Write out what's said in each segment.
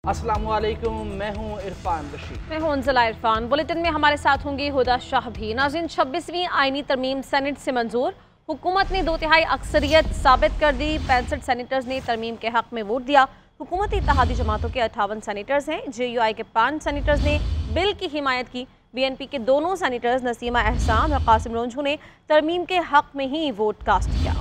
अस्सलामुअलैकुम, मैं हूं इरफान रशीद। मैं हूं अंजला इरफान। बुलेटिन में हमारे साथ होंगी हुदा शाह भी। नाज़रीन, 26वीं आईनी तरमीम सेनेट से मंजूर। हुकूमत ने 2/3 अक्सरियत साबित कर दी। 65 सेनेटर्स ने तरमीम के हक में वोट दिया। हुकूमती इत्तेहादी जमातों के 58 सेनेटर्स हैं। JUI के 5 सेनेटर्स ने बिल की हिमायत की। BNP के दोनों सेनेटर्स नसीमा एहसान और कासिम रोंझू ने तरमीम के हक में ही वोट कास्ट किया।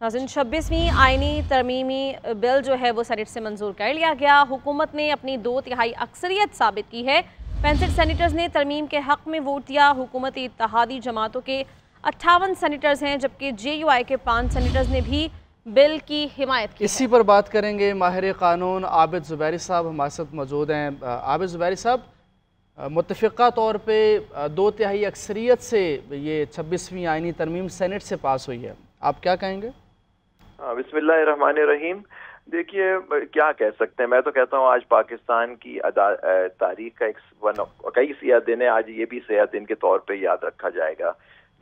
नाज़रीन, 26वीं आईनी तरमीमी बिल जो है वो सेनेट से मंजूर कर लिया गया। हुकूमत ने अपनी 2/3 अक्सरियत साबित की है। 65 सेनेटर्स ने तरमीम के हक में वोट दिया। हुकूमती इत्तेहादी जमातों के 58 सेनेटर्स हैं, जबकि JUI के 5 सेनेटर्स ने भी बिल की हिमायत की। इसी पर बात करेंगे। माहिर कानून आबिद ज़ुबैरी साहब हमारे साथ मौजूद हैं। आबिद ज़ुबैरी साहब, मुत्तफ़िक़ा तौर पे 2/3 अक्सरियत से ये 26वीं आईनी तरमीम सेनेट से पास हुई है, आप क्या कहेंगे? बिस्मिल्लाहिर्रहमानिर्रहीम। देखिए, क्या कह सकते हैं, मैं तो कहता हूँ आज पाकिस्तान की तारीख का कई सियाह दिन है। आज ये भी सियाह दिन के तौर पे याद रखा जाएगा।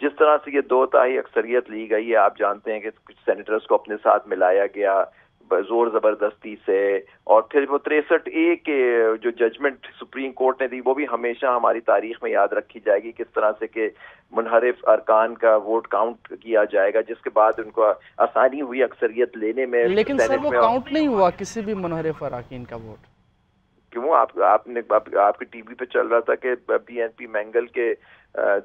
जिस तरह से ये 2/3 अक्सरियत ली गई है, आप जानते हैं कि कुछ सेनेटर्स को अपने साथ मिलाया गया जोर जबरदस्ती से, और फिर वो 63A के जो जजमेंट सुप्रीम कोर्ट ने दी वो भी हमेशा हमारी तारीख में याद रखी जाएगी। किस तरह से कि मुनहरिफ अरकान का वोट काउंट किया जाएगा, जिसके बाद उनको आसानी हुई अक्सरियत लेने में। लेकिन सर वो काउंट नहीं हुआ किसी भी मुनहरिफ अरकान का वोट। क्यों? आपके टीवी पे चल रहा था कि BNP मैंगल के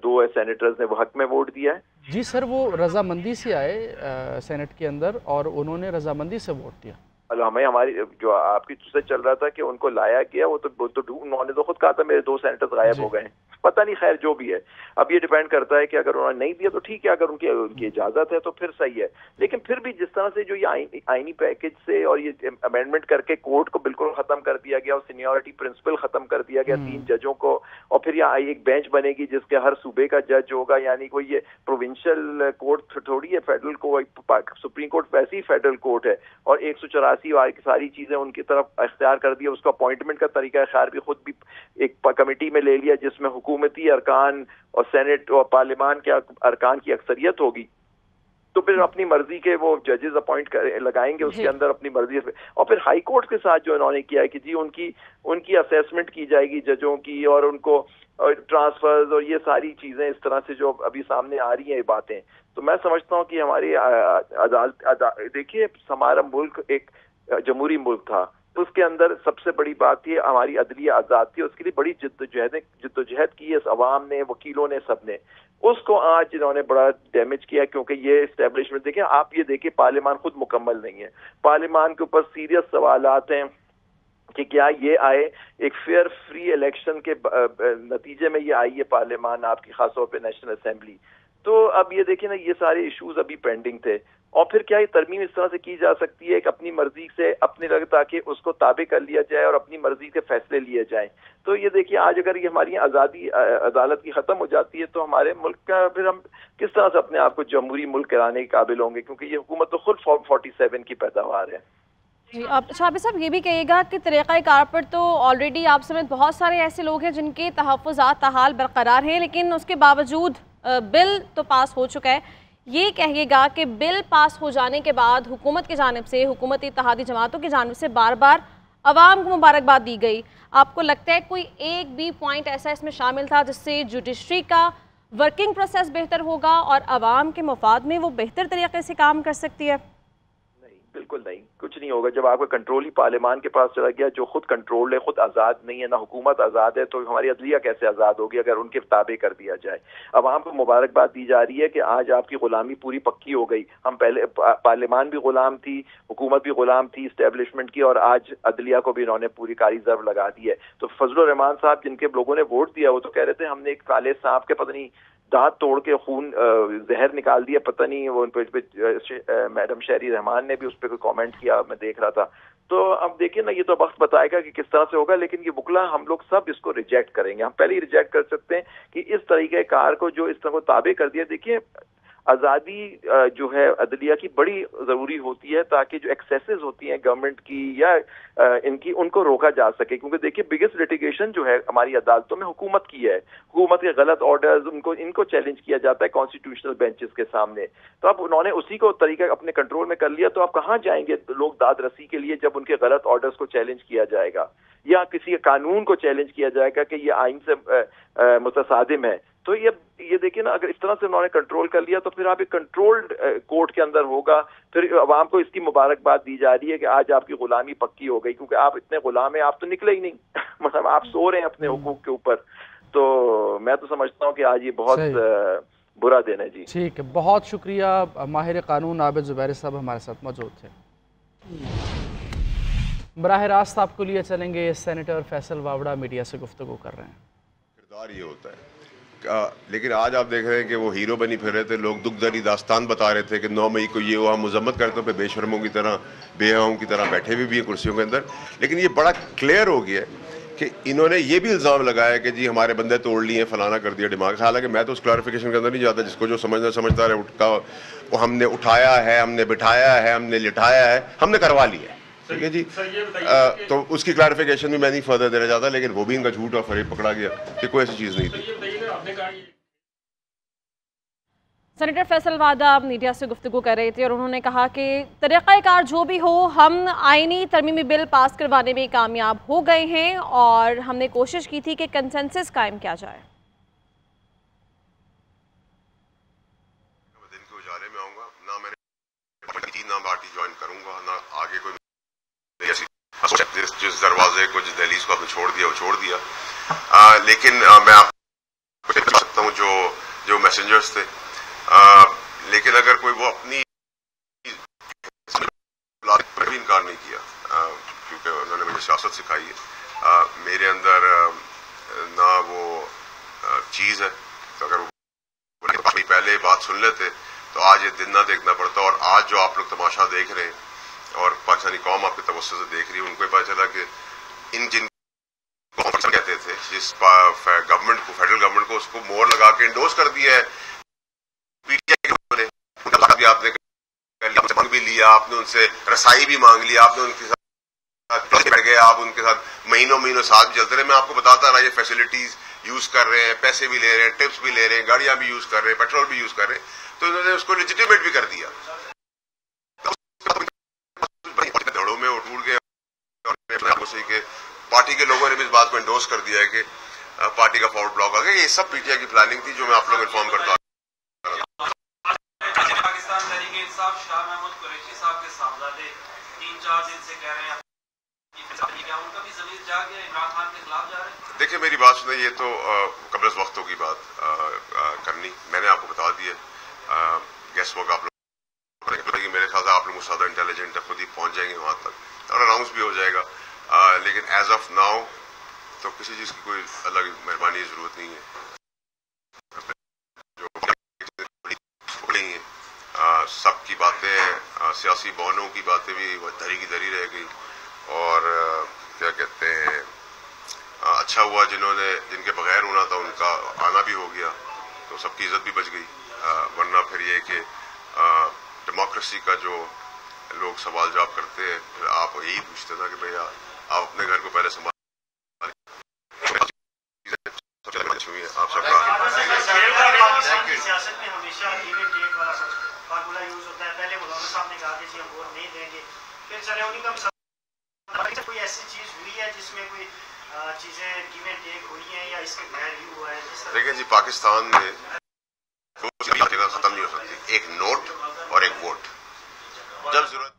2 सेनेटर्स ने वो हक में वोट दिया है। जी सर, वो रजामंदी से आए सेनेट के अंदर और उन्होंने रजामंदी से वोट दिया। हमें हमारी जो आपकी से चल रहा था कि उनको लाया गया, उन्होंने तो खुद कहा था मेरे 2 सेनेटर्स गायब हो गए हैं। पता नहीं, खैर जो भी है, अब ये डिपेंड करता है कि अगर उन्होंने नहीं दिया तो ठीक है, अगर उनकी इजाजत है तो फिर सही है। लेकिन फिर भी जिस तरह से जो ये आईनी पैकेज से और ये अमेंडमेंट करके कोर्ट को बिल्कुल खत्म कर दिया गया और सीनियरिटी प्रिंसिपल खत्म कर दिया गया 3 जजों को, और फिर यहाँ एक बेंच बनेगी जिसके हर सूबे का जज होगा। यानी कोई ये प्रोविंशियल कोर्ट थोड़ी है, फेडरल कोर्ट, सुप्रीम कोर्ट वैसे ही फेडरल कोर्ट है, और 184 सारी चीजें उनकी तरफ इख्तियार कर दिया। उसका अपॉइंटमेंट का तरीका ख्यार भी खुद भी एक कमेटी में ले लिया जिसमें हुकूमती अरकान और सेनेट और पार्लियामान के अरकान की अक्सरियत होगी। तो फिर अपनी मर्जी के वो जजेस अपॉइंट लगाएंगे उसके अंदर अपनी मर्जी से। और फिर हाई कोर्ट के साथ जो इन्होंने किया है कि जी उनकी असेसमेंट की जाएगी जजों की, और उनको ट्रांसफर्स और ये सारी चीजें इस तरह से जो अभी सामने आ रही हैं बातें, तो मैं समझता हूँ कि हमारी देखिए, हमारा मुल्क एक जमहूरी मुल्क था, तो उसके अंदर सबसे बड़ी बात थी हमारी अदलिया आज़ाद थी। उसके लिए बड़ी जिद्दोजहद की है अवाम ने, वकीलों ने, सब ने। उसको आज इन्होंने बड़ा डैमेज किया, क्योंकि ये एस्टेब्लिशमेंट देखें, आप ये देखिए, पार्लियामान खुद मुकम्मल नहीं है। पार्लियामान के ऊपर सीरियस सवालात हैं कि क्या ये आए एक फेयर फ्री इलेक्शन के नतीजे में ये आई है पार्लियामान आपकी, खासतौर पे नेशनल असेंबली। तो अब ये देखिए ना, ये सारे इश्यूज अभी पेंडिंग थे। और फिर क्या ये तरमीम इस तरह से की जा सकती है कि अपनी मर्जी से अपने लगे ताकि उसको ताबे कर लिया जाए और अपनी मर्जी के फैसले लिए जाएं। तो ये देखिए, आज अगर ये हमारी आज़ादी अदालत की ख़त्म हो जाती है तो हमारे मुल्क का फिर हम किस तरह से अपने आप को जमहूरी मुल्क कराने के काबिल होंगे, क्योंकि ये हुकूमत तो खुद 47 की पैदावार है। जी, आप आबिद साहब ये भी कहिएगा कि तरीक़ाकार पर तो ऑलरेडी आप समेत बहुत सारे ऐसे लोग हैं जिनके तहफ़्फ़ुज़ात ताहाल बरकरार हैं, लेकिन उसके बावजूद बिल तो पास हो चुका है। ये कहिएगा कि बिल पास हो जाने के बाद हुकूमत की जानिब से, हुकूमती इत्तेहादी जमातों की जानिब से बार बार अवाम को मुबारकबाद दी गई। आपको लगता है कोई एक भी पॉइंट ऐसा इसमें शामिल था जिससे जुडिशरी का वर्किंग प्रोसेस बेहतर होगा और अवाम के मफाद में वो बेहतर तरीके से काम कर सकती है? बिल्कुल नहीं, कुछ नहीं होगा। जब आपका कंट्रोल ही पार्लियामान के पास चला गया, जो खुद कंट्रोल है, खुद आज़ाद नहीं है, ना हुकूमत आज़ाद है, तो हमारी अदलिया कैसे आज़ाद होगी अगर उनके ताबे कर दिया जाए। अवाम को मुबारकबाद दी जा रही है कि आज आपकी गुलामी पूरी पक्की हो गई। हम पहले पार्लियामान भी गुलाम थी, हुकूमत भी गुलाम थी इस्टेब्लिशमेंट की, और आज अदलिया को भी इन्होंने पूरी कारी ज़र्ब लगा दी है। तो फजलुर रहमान साहब जिनके लोगों ने वोट दिया, वो तो कह रहे थे हमने एक काले सांप के पता नहीं दांत तोड़ के खून जहर निकाल दिया, पता नहीं वो उन पे मैडम शहरी रहमान ने भी उस पर कोई कमेंट किया, मैं देख रहा था। तो अब देखिए ना, ये तो वक्त बताएगा कि किस तरह से होगा, लेकिन ये बुकला हम लोग सब इसको रिजेक्ट करेंगे। हम पहले ही रिजेक्ट कर सकते हैं कि इस तरीके कार को जो इस तरह को ताबे कर दिया। देखिए, آزادی جو ہے عدلیہ کی بڑی ضروری ہوتی ہے تاکہ جو ایکسیسز ہوتی ہیں گورنمنٹ کی یا ان کو روکا جا سکے. کیونکہ دیکھیے بگیسٹ لٹیگیشن جو ہے ہماری عدالتوں میں حکومت کی ہے, حکومت کے غلط آرڈرز ان کو چیلنج کیا جاتا ہے کانسٹیٹیوشنل بینچز کے سامنے. تو اب انہوں نے اسی کو طریقہ اپنے کنٹرول میں کر لیا, تو آپ کہاں جائیں گے لوگ داد رسی کے لیے جب ان کے غلط آرڈرز کو چیلنج کیا جائے گا یا کسی قانون کو چیلنج کیا جائے گا کہ یہ آئین سے متصادم ہے. تو یہ دیکھیں نا, اگر اس طرح سے انہوں نے کنٹرول کر لیا تو پھر آپ ایک کنٹرولڈ کورٹ کے اندر ہوگا. پھر عوام کو اس کی مبارکباد دی جا رہی ہے کہ آج آپ کی غلامی پکی ہو گئی, کیونکہ آپ اتنے غلام ہیں, آپ تو نکلے ہی نہیں مطلب آپ سو رہے ہیں اپنے حقوق کے اوپر. تو میں تو سمجھتا ہوں کہ آج یہ بہت برا دن ہے. جی ٹھیک ہے, بہت شکریہ. ماہر قانون عابد زبیری صاحب ہمارے ساتھ موجود تھے. براہ راست آپ کو لیے چلیں گے, سینیٹر فیصل واوڑا میڈیا سے گفتگو کر رہے ہیں. کردار یہ ہوتا ہے, لیکن آج آپ دیکھ رہے ہیں کہ وہ ہیرو بنی پھر رہے تھے, لوگ دکھ دری داستان بتا رہے تھے کہ 9 مئی کو یہ ہوا, مذمت کرتے پہ بے شرموں کی طرح بے حیاؤں کی طرح بیٹھے بھی ہیں کرسیوں کے اندر. لیکن یہ بڑا کلیئر ہو گیا ہے کہ انہوں نے یہ بھی الزام لگایا کہ جی ہمارے بندے توڑ لیے, فلانا کر دیا دماغ. حالانکہ میں تو اس کلیریفیکیشن کے اندر نہیں جاتا, جس کو جو سمجھتا رہے وہ ہم نے اٹھایا ہے, ہم نے بٹھایا ہے, ہم نے لٹھایا ہے, ہم نے کروا لیا ہے. ٹھیک ہے جی, تو اس کی کلیریفیکیشن بھی میں نہیں فردر دینا چاہتا, لیکن وہ بھی ان کا جھوٹ اور فریب پکڑا گیا کہ کوئی ایسی چیز نہیں تھی. سینیٹر فیصل واڈا میڈیا سے گفتگو کر رہے تھے اور انہوں نے کہا کہ طریقہ کار جو بھی ہو, ہم آئینی ترمیمی بل پاس کروانے میں کامیاب ہو گئے ہیں اور ہم نے کوشش کی تھی کہ کنسنسس قائم کیا جائے. دن کے اجالے میں آؤں گا, نہ میں نہ پارٹی جوائن کروں گا, نہ آگے کوئی جس دروازے کو, جس دہلیز کو آپ نے چھوڑ دیا وہ چھوڑ دیا. لیکن میں آپ کو بتا سکتا ہوں جو میسنجرز تھے, لیکن اگر کوئی وہ اپنی بھی انکار نہیں کیا, کیونکہ انہوں نے مجھے سیاست سکھائی ہے, میرے اندر نہ وہ چیز ہے. تو اگر وہ پہلے بات سن لیتے تو آج یہ دن نہ دیکھنا پڑتا. اور آج جو آپ لوگ تماشا دیکھ رہے ہیں اور پاکستانی قوم آپ کے توسط سے دیکھ رہی ہے, ان کو پتہ چلا کہ جن کو کہتے تھے, جس گورنمنٹ کو, فیڈرل گورنمنٹ کو, اس کو مور لگا کے انڈوز کر دیا ہے پی ٹی آئی نے. بھی آپ نے بھی لیا, آپ نے ان سے رسائی بھی مانگ لی, آپ نے ان کے ساتھ بیٹھ گئے, آپ ان کے ساتھ مہینوں ساتھ بھی چلتے رہے. میں آپ کو بتاتا رہا یہ فیسلٹیز یوز کر رہے ہیں, پیسے بھی لے رہے ہیں, ٹپس بھی لے رہے ہیں, گاڑیاں بھی یوز کر رہے ہیں, پیٹرول بھی یوز کر رہے ہیں. تو انہوں نے اس کو لیجیٹیمیٹ بھی کر دیا. دھڑوں میں اٹھ گئے کہ پارٹی کے لوگوں نے بھی اس بات کو انڈوز کر دیا ہے کہ پارٹی کا فارورڈ بلاک آ گیا. یہ سب پی ٹی آئی کی پلاننگ تھی جو میں آپ لوگ انفارم کرتا ہوں. پاکستان تحریک انصاف شاہ محمود قریشی صاحب کے صاحبزادے 3-4 دن سے کہہ رہے ہیں کیا ان کا بھی ضمیر جا گیا, عمران خان کے خلاف جا رہے ہیں. دیکھیں میری بات سنیں, یہ تو قبل از وقتوں کی بات کرنی. میں نے آپ کو بتا دیا گیس ورک آپ لوگ میرے خیال سے آپ لوگ زیادہ انٹیلیجنٹ ہے, خود ہی پہنچ جائیں گے وہاں تک اور اناؤنس بھی ہو جائے گا. لیکن ایز آف ناؤ تو کسی چیز کی کوئی اللہ کی مہربانی کی ضرورت نہیں ہے. سب کی باتیں, سیاسی بہنوں کی باتیں بھی دھری کی دھری رہ گئی. اور کیا کہتے ہیں, اچھا ہوا جن کے بغیر ہونا تھا ان کا آنا بھی ہو گیا, تو سب کی عزت بھی بچ گئی. ورنہ پھر یہ کہ ڈیموکریسی کا جو لوگ سوال جواب کرتے ہیں, پھر آپ یہی پوچھتے تھا کہ بھئی آپ اپنے گھر کو پہلے سنبھال. آپ سب سیاست میں ہمیشہ فارمولا یوز ہوتا ہے. پہلے مولانا صاحب نے کہا کہ جی ہم ووٹ نہیں دیں گے, پھر چلے انہیں کا کوئی ایسی چیز ہوئی ہے جس میں کوئی چیزیں گیو اینڈ ٹیک ہوئی ہیں یا اس کے بغیر ہی ہوا ہے؟ دیکھیں جی, پاکستان میں ختم نہیں ہو سکتی, ایک نوٹ اور ایک ووٹ جب ضرورت.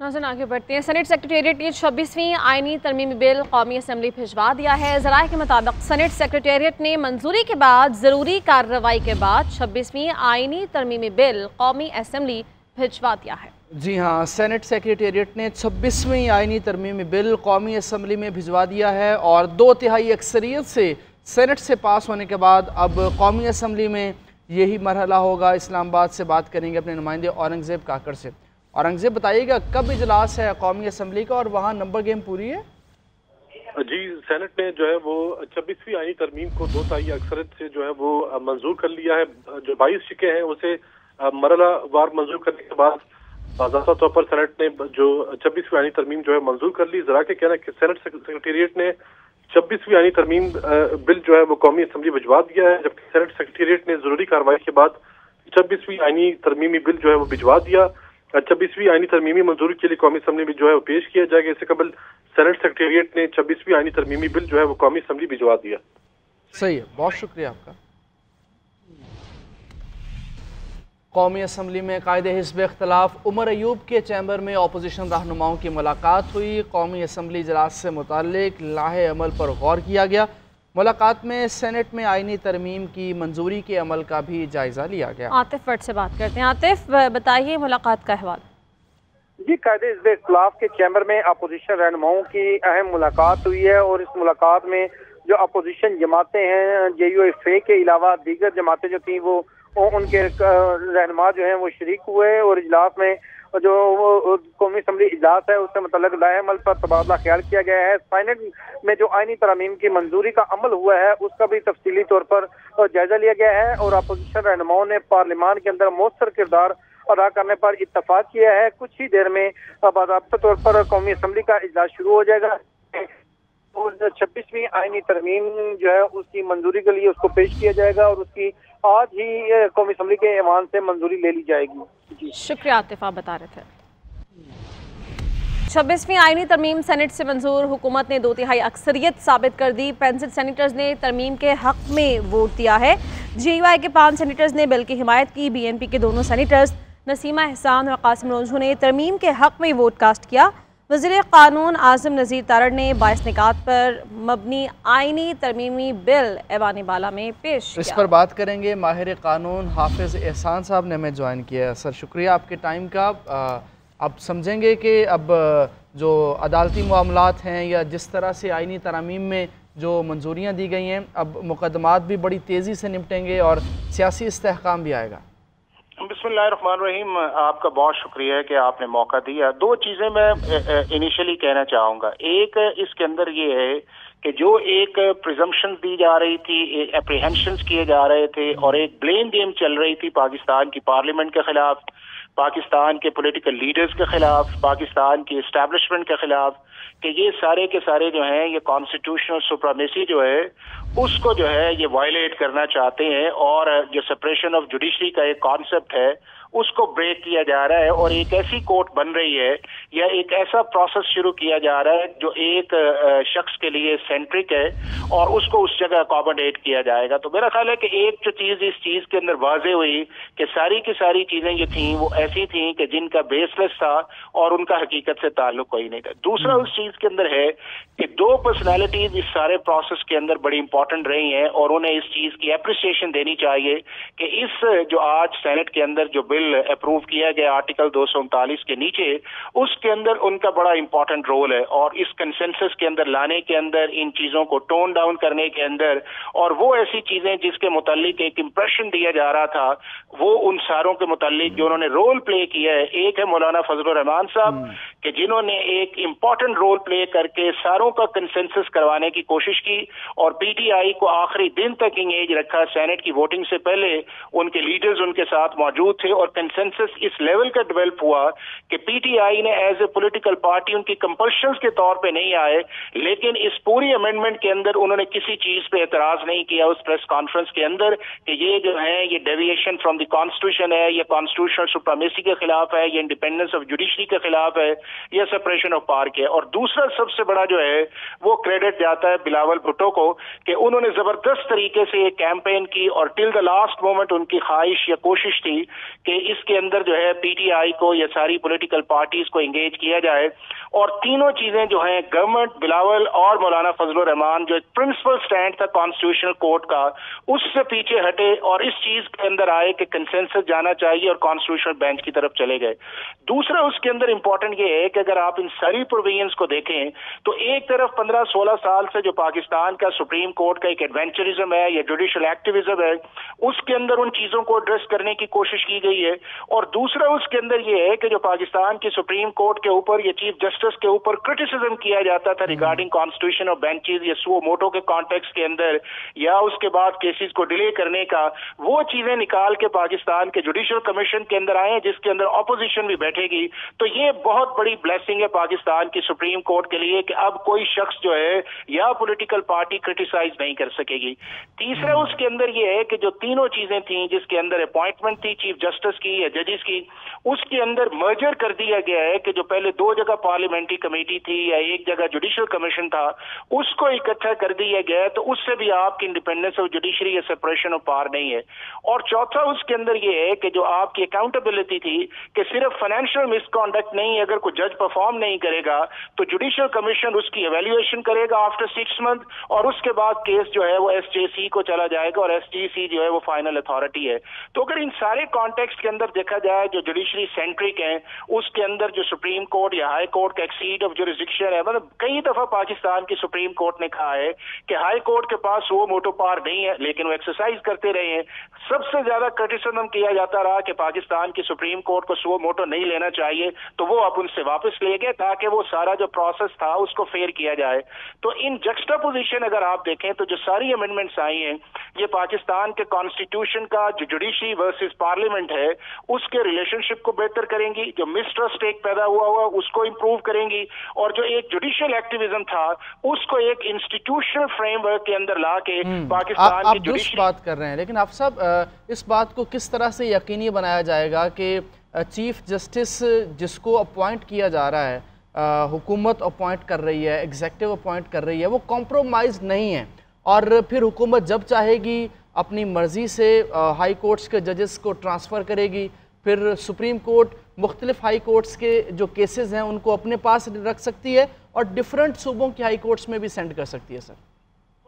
ناظرین آگے بڑھتے ہیں. سینٹ سیکریٹریٹ نے 26ویں آئینی ترمیمی بل قومی اسمبلی بھجوا دیا ہے. ذرائع کے مطابق سینٹ سیکریٹریٹ نے منظوری کے بعد ضروری کارروائی کے بعد 26ویں آئینی ترمیمی بل قومی اسمبلی بھجوا دیا ہے. جی ہاں, سینٹ سیکریٹریٹ نے 26ویں آئینی ترمیمی بل قومی اسمبلی میں بھجوا دیا ہے اور 2/3 اکثریت سے سینٹ سے پاس ہونے کے بعد اب قومی اسمبلی میں یہی مرحلہ ہوگا. اسلام آباد سے بات کریں گے اپنے نمائندے اورنگزیب کاکڑ سے. اورنگزیب بتائیے گا کب اجلاس ہے قومی اسمبلی کا اور وہاں نمبر گیم پوری ہے؟ جی سینٹ نے جو ہے وہ 26ویں آئینی ترمیم کو 2/3 اکثریت سے جو ہے وہ منظور کر لیا ہے. جو 22 شکیں ہیں اسے مرحلہ وار منظور کرنے کے بعد باضابطہ طور پر سینٹ نے جو 26ویں آئینی ترمیم جو ہے منظور کر لی. ذرا کہ کہنا کہ سینٹ سیکریٹریٹ نے 26ویں آئینی ترمیم بل جو ہے وہ قومی اسمبلی بھجوا دیا ہے، جبکہ سینٹ سیکریٹریٹ نے ضروری کارروائی کے بعد 26ویں آئینی ترمیمی بل جو ہے وہ بھجوا دیا. 26ویں آئینی ترمیمی منظوری کے لیے قومی اسمبلی میں جو ہے وہ پیش کیا جائے گا. اس سے قبل سینٹ سیکریٹریٹ نے 26ویں آئینی ترمیمی بل جو ہے وہ قومی اسمبلی بھجوا دیا. صحیح ہے، بہت شکریہ آپ کا. قومی اسمبلی میں قائد حزب اختلاف عمر ایوب کے چیمبر میں اپوزیشن رہنماؤں کی ملاقات ہوئی. قومی اسمبلی اجلاس سے متعلق لائحہ عمل پر غور کیا گیا. ملاقات میں سینٹ میں آئینی ترمیم کی منظوری کے عمل کا بھی جائزہ لیا گیا. عاطف فرد سے بات کرتے ہیں. عاطف بتائیے ملاقات کا احوال. جی قائد حزب اختلاف کے چیمبر میں اپوزیشن رہنماؤں کی اہم ملاقات ہوئی ہے، اور اس ملاقات میں جو اپوزیشن جماعتیں ہیں JUF کے علاوہ دیگر جماعتیں جو تھیں وہ ان کے رہنما جو ہیں وہ شریک ہوئے، اور اجلاس میں جو قومی اسمبلی اجلاس ہے اس سے متعلق لائحہ عمل پر تبادلہ خیال کیا گیا ہے. سینٹ میں جو آئینی ترامیم کی منظوری کا عمل ہوا ہے اس کا بھی تفصیلی طور پر جائزہ لیا گیا ہے، اور اپوزیشن رہنماؤں نے پارلیمان کے اندر مؤثر کردار ادا کرنے پر اتفاق کیا ہے. کچھ ہی دیر میں باضابطہ طور پر قومی اسمبلی کا اجلاس شروع ہو جائے گا، اور 26ویں آئینی ترمیم جو ہے اس کی منظوری کے لیے اس کو پیش کیا جائے گا، اور اس کی آج ہی قومی اسمبلی کے ایوان سے منظوری لے لی جائے گی. جی شکریہ عاطف، آپ بتا رہے تھے. 26ویں آئینی ترمیم سینٹ سے منظور، حکومت نے 2/3 اکثریت ثابت کر دی. 65 سینیٹرز نے ترمیم کے حق میں ووٹ دیا ہے. JUI کے 5 سینیٹرز نے بل کی حمایت کی. BNP کے دونوں سینیٹرز نسیمہ احسان اور قاسم رنجھو نے ترمیم کے حق میں ووٹ کاسٹ کیا. وزیر قانون اعظم نذیر تارڑ نے 22 نکات پر مبنی آئینی ترمیمی بل ایوان بالا میں پیش کیا. اس پر بات کریں گے. ماہر قانون حافظ احسان صاحب نے ہمیں جوائن کیا ہے. سر شکریہ آپ کے ٹائم کا. اب سمجھیں گے کہ اب جو عدالتی معاملات ہیں یا جس طرح سے آئینی ترامیم میں جو منظوریاں دی گئی ہیں، اب مقدمات بھی بڑی تیزی سے نمٹیں گے اور سیاسی استحکام بھی آئے گا. بسم اللہ الرحمن الرحیم. آپ کا بہت شکریہ کہ آپ نے موقع دیا. 2 چیزیں میں انیشلی کہنا چاہوں گا. ایک اس کے اندر یہ ہے کہ جو ایک پریزمپشنز دی جا رہی تھی، اپریہنشنز کیے جا رہے تھے، اور ایک بلیم گیم چل رہی تھی پاکستان کی پارلیمنٹ کے خلاف، پاکستان کے پولیٹیکل لیڈرز کے خلاف، پاکستان کی اسٹیبلشمنٹ کے خلاف، کہ یہ سارے کے سارے جو ہیں یہ کانسٹیٹیوشنل سپریمیسی جو ہے اس کو جو ہے یہ وائلیٹ کرنا چاہتے ہیں، اور جو سپریشن آف جوڈیشری کا ایک کانسیپٹ ہے اس کو بریک کیا جا رہا ہے، اور ایک ایسی کورٹ بن رہی ہے یا ایک ایسا پروسیس شروع کیا جا رہا ہے جو ایک شخص کے لیے سینٹرک ہے، اور اس کو اس جگہ اکوموڈیٹ کیا جائے گا. تو میرا خیال ہے کہ ایک جو چیز اس چیز کے اندر واضح ہوئی کہ ساری کی ساری چیزیں جو تھیں وہ ایسی تھیں کہ جن کا بیس لیس تھا اور ان کا حقیقت سے تعلق کوئی نہیں تھا. دوسرا اس چیز کے اندر ہے کہ 2 پرسنالٹیز اس سارے پروسیس کے اندر بڑی امپورٹنٹ رہی ہیں، اور انہیں اس چیز کی اپریسیشن دینی چاہیے کہ اس جو آج سینٹ کے اندر جو بل اپروو کیا گیا آرٹیکل 239 کے نیچے، اس کے اندر ان کا بڑا امپورٹنٹ رول ہے، اور اس کنسنسس کے اندر لانے کے اندر، ان چیزوں کو ٹون ڈاؤن کرنے کے اندر، اور وہ ایسی چیزیں جس کے متعلق ایک امپریشن دیا جا رہا تھا وہ ان ساروں کے متعلق جو انہوں نے رول پلے کیا ہے. ایک ہے مولانا فضل الرحمان صاحب کہ جنہوں نے ایک امپورٹنٹ رول پلے کر کے ساروں کا کنسنسس کروانے کی کوشش کی، اور PTI کو آخری دن تک انگیج رکھا. سینٹ کی ووٹنگ سے پہلے ان کے لیڈرز ان کے ساتھ موجود تھے، اور کنسنسس اس لیول کا ڈیولپ ہوا کہ PTI نے ایز اے پولیٹیکل پارٹی ان کی کمپلشنز کے طور پہ نہیں آئے، لیکن اس پوری امینڈمنٹ کے اندر انہوں نے کسی چیز پہ اعتراض نہیں کیا اس پریس کانفرنس کے اندر کہ یہ جو ہے یہ ڈیویشن فرام دی کانسٹیٹیوشن ہے، یہ کانسٹیٹیوشنل سپریمیسی کے خلاف ہے، یہ انڈیپینڈنس آف جوڈیشری کے خلاف ہے، یہ سپریشن آف پاور ہے. اور دوسرا سب سے بڑا جو ہے وہ کریڈٹ جاتا ہے بلاول بھٹو کو کہ انہوں نے زبردست طریقے سے یہ کیمپین کی، اور ٹل دا لاسٹ مومنٹ ان کی خواہش یا کوشش تھی کہ اس کے اندر جو ہے PTI کو یا ساری پولیٹیکل پارٹیز کو انگیج کیا جائے. اور تینوں چیزیں جو ہیں گورنمنٹ، بلاول اور مولانا فضل الرحمان، جو ایک پرنسپل سٹینڈ تھا کانسٹیٹیوشنل کورٹ کا، اس سے پیچھے ہٹے اور اس چیز کے اندر آئے کہ کنسنسس جانا چاہیے اور کانسٹیٹیوشنل بینچ کی طرف چلے گئے. دوسرا اس کے اندر امپورٹنٹ یہ है कि अगर आप इन सारी प्रोविजंस को देखें तो एक तरफ 15-16 साल से जो पाकिस्तान का सुप्रीम कोर्ट का एक एडवेंचरिज्म है या जुडिशल एक्टिविज्म है, उसके अंदर उन चीजों को एड्रेस करने की कोशिश की गई है। और दूसरा उसके अंदर ये है कि जो पाकिस्तान की सुप्रीम कोर्ट के ऊपर या चीफ जस्टिस के ऊपर क्रिटिसिज्म किया जाता था रिगार्डिंग कॉन्स्टिट्यूशन ऑफ बेंचेस या सुओ मोटो के कॉन्टेक्स्ट के अंदर, या उसके बाद केसेस को डिले करने का, वो चीजें निकाल के पाकिस्तान के जुडिशल कमीशन के अंदर आए जिसके अंदर ऑपोजिशन भी बैठेगी। तो ये बहुत बड़ी ब्लेसिंग है पाकिस्तान की सुप्रीम कोर्ट के लिए कि अब कोई शख्स जो है या पॉलिटिकल पार्टी क्रिटिसाइज नहीं कर सकेगी। तीसरा उसके अंदर ये है कि जो तीनों चीजें थी जिसके अंदर अपॉइंटमेंट थी चीफ जस्टिस की या जजेस की, उसके अंदर मर्जर कर दिया गया है कि जो पहले 2 जगह पार्लियामेंट्री कमेटी थी या 1 जगह जुडिशल कमीशन था, उसको इकट्ठा कर दिया गया है। तो उससे भी आपकी इंडिपेंडेंस ऑफ जुडिशरी या सेपरेशन ऑफ पावर नहीं है। और चौथा उसके अंदर ये है कि जो आपकी अकाउंटेबिलिटी थी कि सिर्फ फाइनेंशियल मिसकॉन्डक्ट नहीं, अगर कोई जज परफॉर्म नहीं करेगा तो जुडिशल कमीशन उसकी एवेल्युएशन करेगा आफ्टर 6 मंथ, और उसके बाद केस जो है वो एसजेसी को चला जाएगा और एसजीसी जो है वो फाइनल अथॉरिटी है। तो अगर इन सारे कॉन्टेक्स्ट के अंदर देखा जाए जो जुडिशरी सेंट्रिक है, उसके अंदर जो सुप्रीम कोर्ट या हाई कोर्ट का एक्सीड ऑफ जुरिसडिक्शन है, मतलब कई दफा पाकिस्तान की सुप्रीम कोर्ट ने कहा है कि हाई कोर्ट के पास वो मोटो पावर नहीं है, लेकिन वो एक्सरसाइज करते रहे हैं। सबसे ज्यादा क्रिटिसिज्म किया जाता रहा कि पाकिस्तान की सुप्रीम कोर्ट को सो मोटो नहीं लेना चाहिए, तो वो अब उनसे वापस ले गए ताकि वो सारा जो प्रोसेस था उसको फेयर किया जाए। तो इन जक्सटापोजिशन अगर आप देखें तो जो सारी अमेंडमेंट्स आई हैं ये पाकिस्तान के कॉन्स्टिट्यूशन का जो जुडिशरी वर्सेस पार्लियामेंट है उसके रिलेशनशिप को बेहतर करेंगी, जो मिसट्रस्ट एक पैदा हुआ उसको इंप्रूव करेंगी, और जो एक जुडिशियल एक्टिविज्म था उसको एक इंस्टीट्यूशनल फ्रेमवर्क के अंदर ला के पाकिस्तान की जुडिशरी बात कर रहे हैं। लेकिन आप सब इस बात को किस तरह से यकीनी बनाया जाएगा कि चीफ जस्टिस जिसको अपॉइंट किया जा रहा है, हुकूमत अपॉइंट कर रही है, एग्जेक्टिव अपॉइंट कर रही है, वो कॉम्प्रोमाइज़ नहीं है और फिर हुकूमत जब चाहेगी अपनी मर्ज़ी से हाई कोर्ट्स के जजेस को ट्रांसफ़र करेगी, फिर सुप्रीम कोर्ट मुख्तलिफ हाई कोर्ट्स के जो केसेस हैं उनको अपने पास रख सकती है और डिफरेंट सूबों की हाई कोर्ट्स में भी सेंड कर सकती है। सर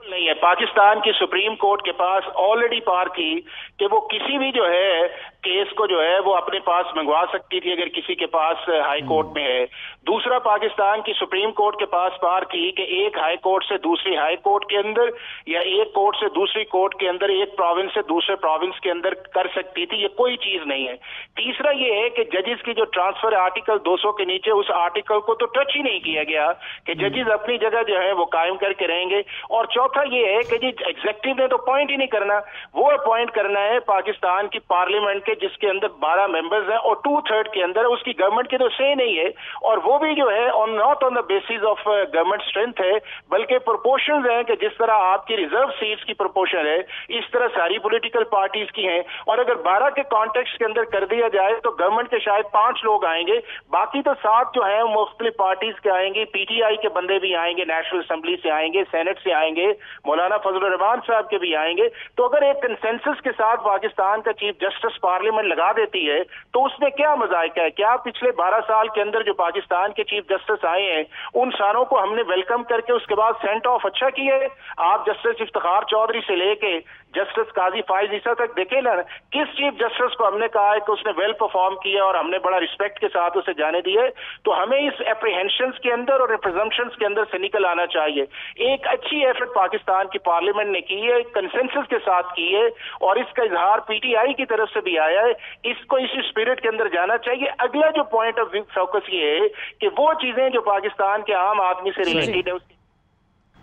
नहीं है, पाकिस्तान की सुप्रीम कोर्ट के पास ऑलरेडी पावर थी कि वो किसी भी जो है केस को जो है वो अपने पास मंगवा सकती थी अगर किसी के पास हाई कोर्ट में है। दूसरा, पाकिस्तान की सुप्रीम कोर्ट के पास पावर थी कि एक हाई कोर्ट से दूसरी हाई कोर्ट के अंदर या एक कोर्ट से दूसरी कोर्ट के अंदर, एक प्रोविंस से दूसरे प्रोविंस के अंदर कर सकती थी। ये कोई चीज नहीं है। तीसरा ये है कि जजेस की जो ट्रांसफर आर्टिकल 200 के नीचे, उस आर्टिकल को तो टच ही नहीं किया गया कि जजेस अपनी जगह जो है वो कायम करके रहेंगे। और चौथा ये है कि जी एग्जेक्टिव ने तो अपॉइंट ही नहीं करना, वो अपॉइंट करना है पाकिस्तान की पार्लियामेंट के जिसके अंदर 12 मेंबर्स हैं और 2/3 के अंदर उसकी गवर्नमेंट की तो से नहीं है, और वो भी जो है not on the basis of government strength है बल्कि प्रोपोर्शंस हैं कि जिस तरह आपकी रिजर्व सीट्स की प्रोपोर्शन है इस तरह सारी पॉलिटिकल पार्टीज की हैं। और अगर 12 के कॉन्टेक्स्ट के अंदर कर दिया जाए तो गवर्नमेंट के शायद 5 लोग आएंगे, बाकी तो 7 जो है मुख्तलिफ पार्टीज के आएंगे, पीटीआई के बंदे भी आएंगे, नेशनल असेंबली से आएंगे, सेनेट से आएंगे, मौलाना फजल रहमान साहब के भी आएंगे। तो अगर एक कंसेंसस के साथ पाकिस्तान का चीफ जस्टिस पार्लियामेंट लगा देती है तो उसमें क्या मजायका है? क्या पिछले 12 साल के अंदर जो पाकिस्तान के चीफ जस्टिस आए हैं उन सारों को हमने वेलकम करके उसके बाद सेंट ऑफ अच्छा किया है? आप जस्टिस इफ्तिखार चौधरी से लेके जस्टिस काजी फाइज ईसा तक देखे ना, किस चीफ जस्टिस को हमने कहा है कि उसने वेल परफॉर्म किया और हमने बड़ा रिस्पेक्ट के साथ उसे जाने दिए? तो हमें इस एप्रीहेंशंस के अंदर और प्रिजम्पशंस के अंदर से निकल आना चाहिए। एक अच्छी एफर्ट पाकिस्तान की पार्लियामेंट ने की है, कंसेंसस के साथ की है, और इसका इजहार पीटीआई की तरफ से भी आया है। इसको इस स्पिरिट के अंदर जाना चाहिए। अगला जो पॉइंट ऑफ व्यू फोकस ये है कि वो चीजें जो पाकिस्तान के आम आदमी से रिलेटेड है।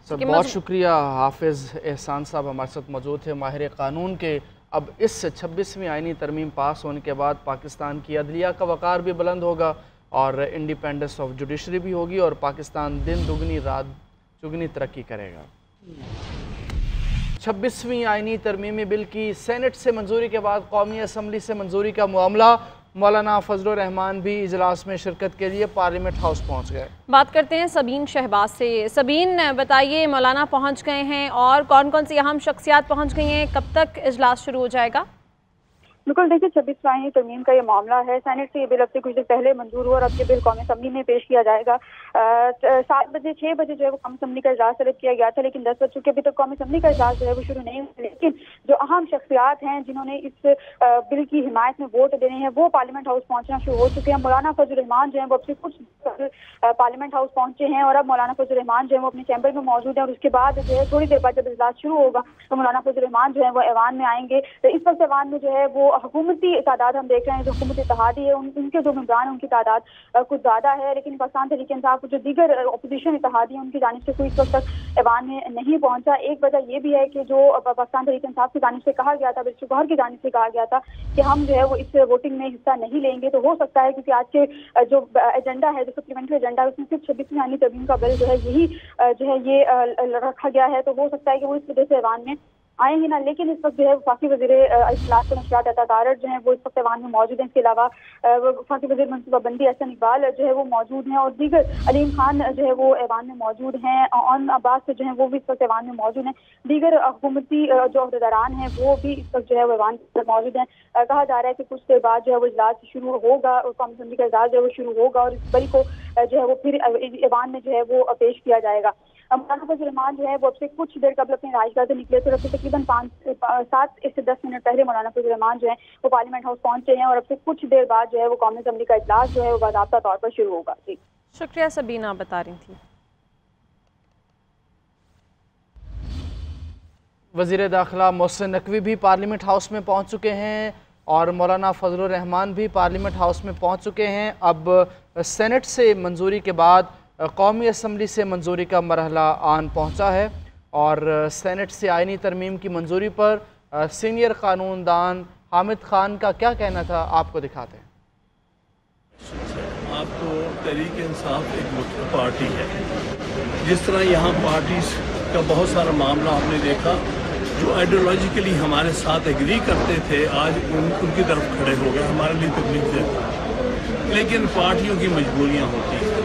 सर बहुत शुक्रिया। हाफिज़ एहसान साहब हमारे साथ मौजूद थे, माहिर कानून के। अब इस 26वीं आइनी तरमीम पास होने के बाद पाकिस्तान की अदलिया का वक़ार भी बुलंद होगा और इंडिपेंडेंस ऑफ जुडिशरी भी होगी और पाकिस्तान दिन दुगनी रात चुगनी तरक्की करेगा। 26वीं आइनी तरमीमी बिल की सेनेट से मंजूरी के बाद कौमी असम्बली से मंजूरी का मामला, मौलाना फजल रहमान भी इजलास में शिरकत के लिए पार्लियामेंट हाउस पहुंच गए। बात करते हैं सबीन शहबाज से। सबीन बताइए, मौलाना पहुंच गए हैं और कौन कौन सी अहम शख्सियात पहुंच गई हैं, कब तक इजलास शुरू हो जाएगा? بالکل देखिए 26वां आईनी तरमीम का ये मामला है। सेनेट से ये बिल अब से कुछ देर पहले मंजूर हुआ और अब ये बिल कौमी असम्बली में पेश किया जाएगा। 6 बजे जो है वो कौमी असम्बली का इजलास तलब किया गया था, लेकिन 10 बज चुके, अभी तक कौमी असम्बली का इजलास जो है वो शुरू नहीं हुआ। लेकिन जो अहम शख्सियात हैं जिन्होंने इस बिल की हिमायत में वोट देने हैं वो पार्लियामेंट हाउस पहुंचना शुरू हो चुके हैं। मौलाना फजल रहमान जो है वो अब से कुछ पार्लियामेंट हाउस पहुंचे हैं और अब मौलाना फजल रहमान जो है वो अपने चैम्बर में मौजूद है और उसके बाद जो है थोड़ी देर बाद जब इजलास शुरू होगा तो मौलाना फजल रहमान जो है वो ऐवान में आएंगे। तो इस वक्त ऐवान में जो है वो हुकूमती तादाद हम देख रहे हैं, जो हुकूमती इत्तेहादी है उनके जो मेंबरान हैं उनकी तादाद कुछ ज़्यादा है, लेकिन पाकिस्तान तहरीक इंसाफ जो दीगर अपोजिशन इत्तेहादी हैं उनकी जानिब से कोई इस वक्त तक ऐवान में नहीं पहुंचा। एक वजह ये भी है कि जो पाकिस्तान तहरीक इंसाफ की जानिब से कहा गया था, बैरिस्टर गौहर की जानिब से कहा गया था कि हम जो है वो इस वोटिंग में हिस्सा नहीं लेंगे। तो हो सकता है क्योंकि आज के जो एजेंडा है, जो सप्लीमेंट्री एजेंडा है, उसमें सिर्फ 26वीं आईनी तरमीम का बिल जो है यही जो है ये रखा गया है। तो हो सकता है कि वो इस वजह से ऐवान में आएंगे ना। लेकिन इस वक्त जो है वफाकी वज़ीर इत्तलात व नशरियात अता तारड़ जो है वो इस वक्त ऐवान में मौजूद हैं। इसके अलावा वफाकी वज़ीर मनसूबाबंदी एहसन इकबाल जो है वो मौजूद हैं और दीगर अलीम खान जो है वो ऐवान में मौजूद हैं। ऑन अब्बास जो है वो भी इस वक्त ऐवान में मौजूद हैं। दीगर हुकूमती जो अहदेदारान हैं वो भी इस वक्त जो है वो ऐवान में मौजूद हैं। कहा जा रहा है कि कुछ देर बाद जो है वो इजलास शुरू होगा और कौमी असम्बली का इजलास जो है वो शुरू होगा और इस बिल को जो है वो फिर ऐवान में जो है वो पेश किया जाएगा। मौलाना फजल रहमान जो है वो अब से कुछ देर कबल अपने राजगाह से निकले थे और अब से तकरीबन 7 से 10 मिनट पहले मौलाना फजल रहमान जो है वो पार्लियामेंट हाउस पहुंचे हैं और अब से कुछ देर बाद जो है वो कौमी असम्बली का इजलास जो है वो बाकायदा तौर पर शुरू होगा। जी शुक्रिया सबीना, बता रही थी। वज़ीर दाखिला मोहसिन नकवी भी पार्लियामेंट हाउस में पहुँच चुके हैं और मौलाना फजल रहमान भी पार्लियामेंट हाउस में पहुँच चुके हैं। अब सेनेट से मंजूरी के बाद कौमी असम्बली से मंजूरी का मरहला आन पहुंचा है और सेनेट से आईनी तरमीम की मंजूरी पर सीनियर कानूनदान हामिद खान का क्या कहना था, आपको दिखाते हैं। आपको तहरीक इंसाफ एक मुख्य पार्टी है, जिस तरह यहाँ पार्टीज का बहुत सारा मामला आपने देखा, जो आइडियोलॉजिकली हमारे साथ एग्री करते थे आज उनकी तरफ खड़े हो गए, हमारे लिए तकलीफ है। लेकिन पार्टियों की मजबूरियाँ होती हैं,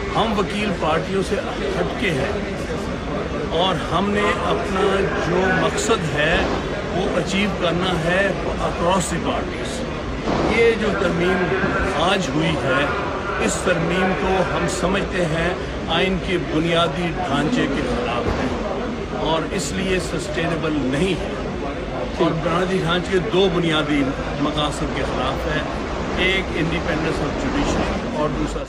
हम वकील पार्टियों से हटके हैं और हमने अपना जो मकसद है वो अचीव करना है अक्रॉस द पार्टीज। ये जो तरमीम आज हुई है, इस तरमीम को हम समझते हैं आइन के बुनियादी ढांचे के खिलाफ है और इसलिए सस्टेनेबल नहीं है और बुनियादी ढांचे के दो बुनियादी मकासद के खिलाफ है, एक इंडिपेंडेंस ऑफ जुडिशरी और दूसरा